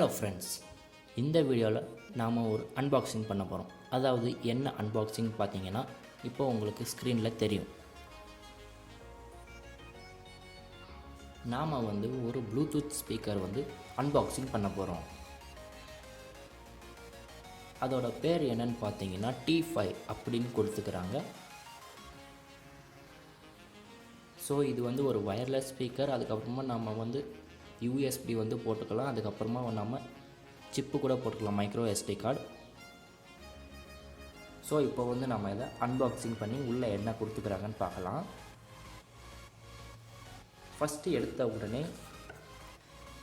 Hello friends, இந்த வீடியோவில் நாம் ஒரு அன்பாக்சிங் பண்ண போகிறோம். அதாவது என்ன அன்பாக்சிங் பார்த்தீங்கன்னா, இப்போ உங்களுக்கு ஸ்க்ரீனில் தெரியும். நாம் ஒரு ப்ளூடூத் ஸ்பீக்கர் அன்பாக்சிங் பண்ண போகிறோம். அதோட பேர் என்னன்னு பார்த்தீங்கன்னா T5 அப்படின்னு கொடுத்துக்கிறாங்க. ஸோ இது ஒரு வயர்லெஸ் ஸ்பீக்கர். அதுக்கப்புறமா நம்ம USB போட்டுக்கலாம். அதுக்கப்புறமா நம்ம சிப்பு கூட போட்டுக்கலாம், மைக்ரோ SD கார்டு. ஸோ இப்போ நம்ம இதை அன்பாக்சிங் பண்ணி உள்ளே என்ன கொடுத்துக்கிறாங்கன்னு பார்க்கலாம். ஃபஸ்ட்டு எடுத்த உடனே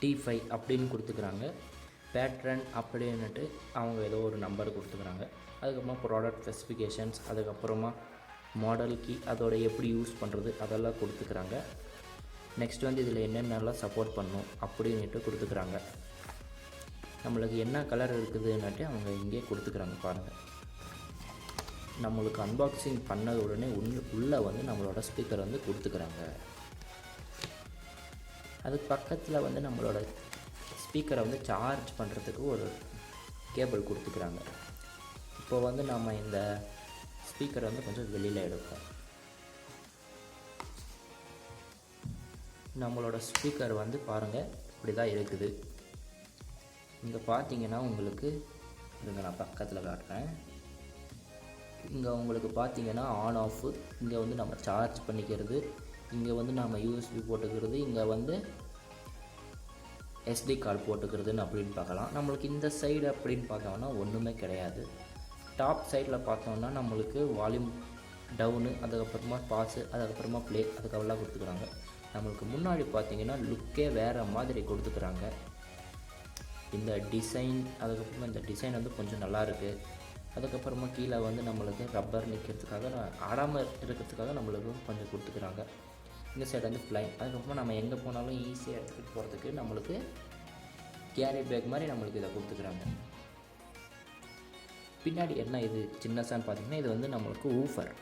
T5 அப்படின்னு கொடுத்துக்கிறாங்க. பேட்ரன் அப்படின்னுட்டு அவங்க ஏதோ ஒரு நம்பர் கொடுத்துக்கிறாங்க. அதுக்கப்புறமா ப்ராடக்ட் ஸ்பெசிஃபிகேஷன்ஸ், அதுக்கப்புறமா மாடல் கீ, அதோட எப்படி யூஸ் பண்ணுறது அதெல்லாம் கொடுத்துக்கிறாங்க. நெக்ஸ்ட் இதில் என்னென்னலாம் சப்போர்ட் பண்ணும் அப்படின்ட்டு கொடுத்துக்கிறாங்க. நம்மளுக்கு என்ன கலர் இருக்குதுன்னுட்டு அவங்க இங்கே கொடுத்துக்கிறாங்க பாருங்கள். நம்மளுக்கு அன்பாக்சிங் பண்ணது உடனே உள்ளே நம்மளோட ஸ்பீக்கர் கொடுத்துக்கிறாங்க. அதுக்கு பக்கத்தில் நம்மளோட ஸ்பீக்கரை சார்ஜ் பண்ணுறதுக்கு ஒரு கேபிள் கொடுத்துக்கிறாங்க. இப்போ நம்ம இந்த ஸ்பீக்கரை கொஞ்சம் வெளியில் எடுப்போம். நம்மளோட ஸ்பீக்கர் பாருங்கள் இப்படி தான் இருக்குது. இங்கே பார்த்தீங்கன்னா உங்களுக்கு நான் பக்கத்தில் காட்டுறேன். இங்கே உங்களுக்கு பார்த்தீங்கன்னா ஆன் ஆஃப், இங்கே நம்ம சார்ஜ் பண்ணிக்கிறது, இங்கே நம்ம USB போட்டுக்கிறது, இங்கே SD கார்டு போட்டுக்கிறதுன்னு அப்படின்னு பார்க்கலாம். நம்மளுக்கு இந்த சைடு அப்படின்னு பார்த்தோம்னா ஒன்றுமே கிடையாது. டாப் சைடில் பார்த்தோம்னா நம்மளுக்கு வால்யூம் டவுனு, அதுக்கப்புறமா பாஸு, அதுக்கப்புறமா ப்ளே, அதுக்கெல்லாம் கொடுத்துக்கிறாங்க. நம்மளுக்கு முன்னாடி பார்த்தீங்கன்னா லுக்கே வேறு மாதிரி கொடுத்துக்கிறாங்க. இந்த டிசைன், அதுக்கப்புறமா இந்த டிசைன் கொஞ்சம் நல்லாயிருக்கு. அதுக்கப்புறமா கீழே நம்மளுக்கு ரப்பர் நிற்கிறதுக்காக, ஆடாமல் இருக்கிறதுக்காக நம்மளுக்கு கொஞ்சம் கொடுத்துக்கிறாங்க. இந்த சைடு ப்ளைன். அதுக்கப்புறமா நம்ம எங்கே போனாலும் ஈஸியாக எடுத்துகிட்டு போகிறதுக்கு நம்மளுக்கு கேரி பேக் மாதிரி நம்மளுக்கு இதை கொடுத்துக்கிறாங்க. பின்னாடி என்ன இது சின்னசான்னு பார்த்தீங்கன்னா, இது நம்மளுக்கு ஊஃபர்.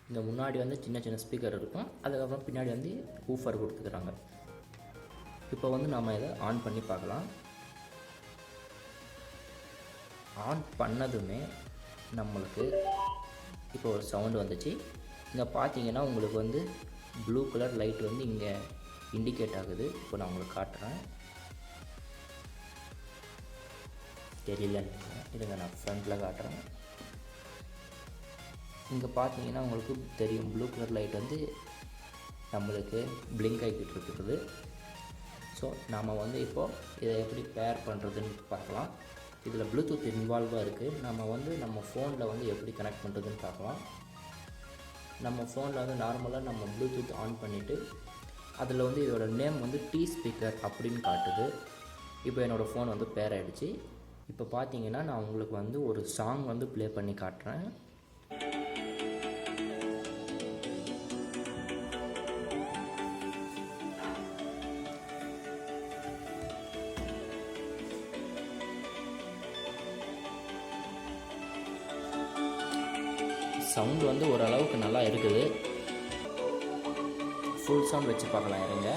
இந்த முன்னாடி சின்ன சின்ன ஸ்பீக்கர் இருக்கும். அதுக்கப்புறம் பின்னாடி ஊஃபர் கொடுத்துக்கிறாங்க. இப்போ நம்ம இதை ஆன் பண்ணி பார்க்கலாம். ஆன் பண்ணதுமே நம்மளுக்கு இப்போ ஒரு சவுண்டு வந்துச்சு. இங்கே பார்த்தீங்கன்னா உங்களுக்கு ப்ளூ கலர் லைட் இங்கே இண்டிகேட் ஆகுது. இப்போ நான் உங்களுக்கு காட்டுறேன். தெரியலன்னு இருங்க, நான் ஃப்ரண்ட்டில் காட்டுறேன். இங்கே பார்த்தீங்கன்னா உங்களுக்கு தெரியும், ப்ளூ கலர் லைட் நம்மளுக்கு பிளிங்க் ஆகிக்கிட்டு இருக்குது. ஸோ நாம் இப்போது இதை எப்படி பேர் பண்ணுறதுன்னு பார்க்கலாம். இதில் ப்ளூடூத் இன்வால்வாக இருக்குது. நம்ம ஃபோனில் எப்படி கனெக்ட் பண்ணுறதுன்னு பார்க்கலாம். நம்ம ஃபோனில் நார்மலாக நம்ம ப்ளூடூத் ஆன் பண்ணிவிட்டு அதில் இதோட நேம் T ஸ்பீக்கர் அப்படின்னு காட்டுது. இப்போ என்னோடய ஃபோன் பேர் ஆகிடுச்சு. இப்போ பார்த்தீங்கன்னா நான் உங்களுக்கு ஒரு சாங் ப்ளே பண்ணி காட்டுறேன். சவுண்டு ஓரளவுக்கு நல்லா இருக்குது. ஃபுல் சவுண்ட் வச்சு பார்க்கலாம் இருங்க.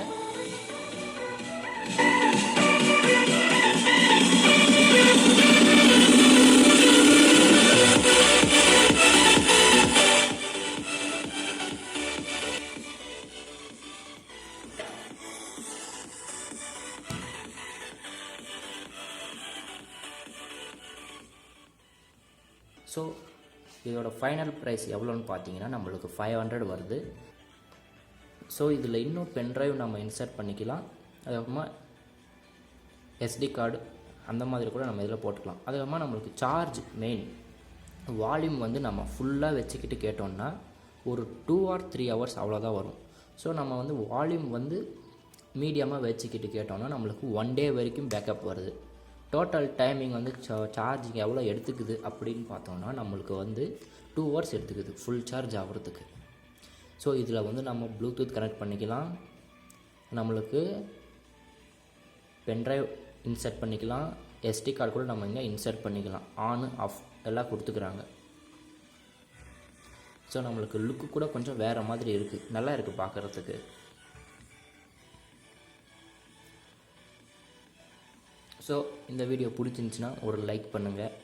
ஸோ இதோட ஃபைனல் ப்ரைஸ் எவ்வளோன்னு பார்த்தீங்கன்னா நம்மளுக்கு 500 வருது. ஸோ இதில் இன்னும் பென்ட்ரைவ் நம்ம இன்சர்ட் பண்ணிக்கலாம். அதுக்கப்புறமா SD கார்டு அந்த மாதிரி கூட நம்ம இதில் போட்டுக்கலாம். அதுக்கப்புறமா நம்மளுக்கு சார்ஜ் மெயின் வால்யூம் நம்ம ஃபுல்லாக வச்சுக்கிட்டு கேட்டோம்னா ஒரு 2 or 3 hours அவ்வளோதான் வரும். ஸோ நம்ம வால்யூம் மீடியமாக வச்சுக்கிட்டு கேட்டோம்னா நம்மளுக்கு 1 day வரைக்கும் பேக்கப் வருது. டோட்டல் டைமிங் சார்ஜிங் எவ்வளோ எடுத்துக்குது அப்படின்னு பார்த்தோம்னா நம்மளுக்கு 2 hours எடுத்துக்குது ஃபுல் சார்ஜ் ஆகிறதுக்கு. ஸோ இதில் நம்ம ப்ளூடூத் கனெக்ட் பண்ணிக்கலாம், நம்மளுக்கு பென்ட்ரைவ் இன்சர்ட் பண்ணிக்கலாம், SD கார்டு கூட நம்ம இங்கே இன்சர்ட் பண்ணிக்கலாம். ஆன் ஆஃப் எல்லாம் கொடுத்துக்கிறாங்க. ஸோ நம்மளுக்கு லுக்கு கூட கொஞ்சம் வேறு மாதிரி இருக்குது, நல்லா இருக்குது பார்க்குறதுக்கு. ஸோ இந்த வீடியோ பிடிச்சிருந்துச்சின்னா ஒரு லைக் பண்ணுங்கள்.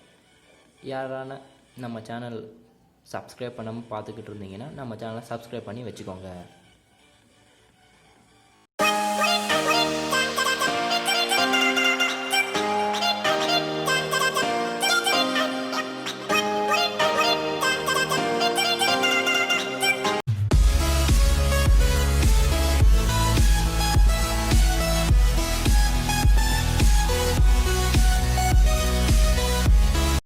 யாரான நம்ம சேனல் சப்ஸ்கிரைப் பண்ணாமல் பார்த்துக்கிட்டு இருந்தீங்கன்னா நம்ம சேனலை சப்ஸ்கிரைப் பண்ணி வச்சுக்கோங்க.